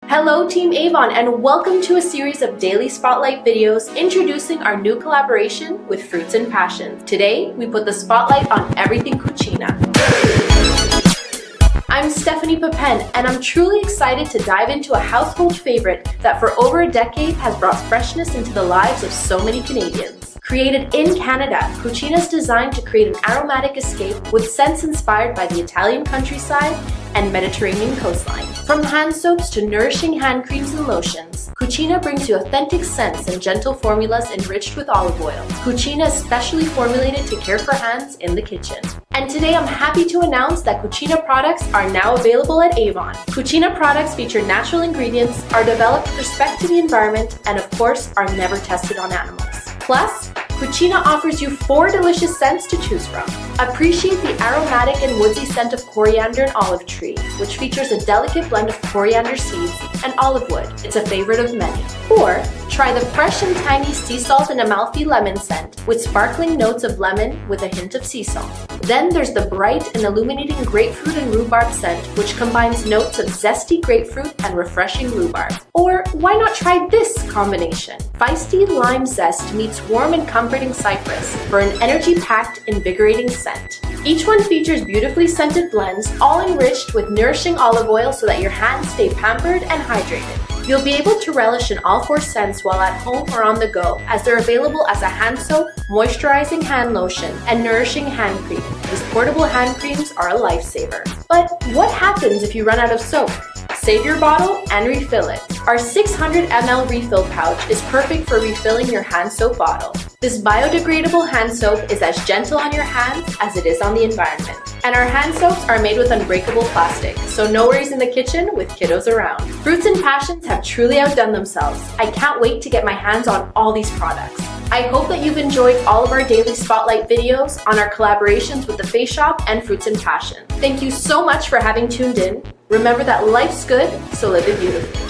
Hello Team Avon and welcome to a series of daily spotlight videos introducing our new collaboration with Fruits and Passions. Today, we put the spotlight on everything Cucina. I'm Stephanie Pepin and I'm truly excited to dive into a household favorite that for over a decade has brought freshness into the lives of so many Canadians. Created in Canada, Cucina is designed to create an aromatic escape with scents inspired by the Italian countryside and Mediterranean coastline. From hand soaps to nourishing hand creams and lotions, Cucina brings you authentic scents and gentle formulas enriched with olive oil. Cucina is specially formulated to care for hands in the kitchen. And today I'm happy to announce that Cucina products are now available at Avon. Cucina products feature natural ingredients, are developed with respect to the environment, and of course are never tested on animals. Plus, Cucina offers you 4 delicious scents to choose from. Appreciate the aromatic and woodsy scent of coriander and olive tree, which features a delicate blend of coriander seeds and olive wood. It's a favorite of many. Or try the fresh and tangy sea salt and Amalfi lemon scent with sparkling notes of lemon with a hint of sea salt. Then there's the bright and illuminating grapefruit and rhubarb scent, which combines notes of zesty grapefruit and refreshing rhubarb. Or why not try this combination? Feisty lime zest meets warm and comforting cypress for an energy-packed, invigorating scent. Each one features beautifully scented blends, all enriched with nourishing olive oil so that your hands stay pampered and hydrated. You'll be able to relish in all 4 scents while at home or on the go, as they're available as a hand soap, moisturizing hand lotion, and nourishing hand cream. These portable hand creams are a lifesaver. But what happens if you run out of soap? Save your bottle and refill it. Our 600 ml refill pouch is perfect for refilling your hand soap bottle. This biodegradable hand soap is as gentle on your hands as it is on the environment. And our hand soaps are made with unbreakable plastic, so no worries in the kitchen with kiddos around. Fruits and Passions have truly outdone themselves. I can't wait to get my hands on all these products. I hope that you've enjoyed all of our daily spotlight videos on our collaborations with The Face Shop and Fruits and Passions. Thank you so much for having tuned in. Remember that life's good, so live it beautifully.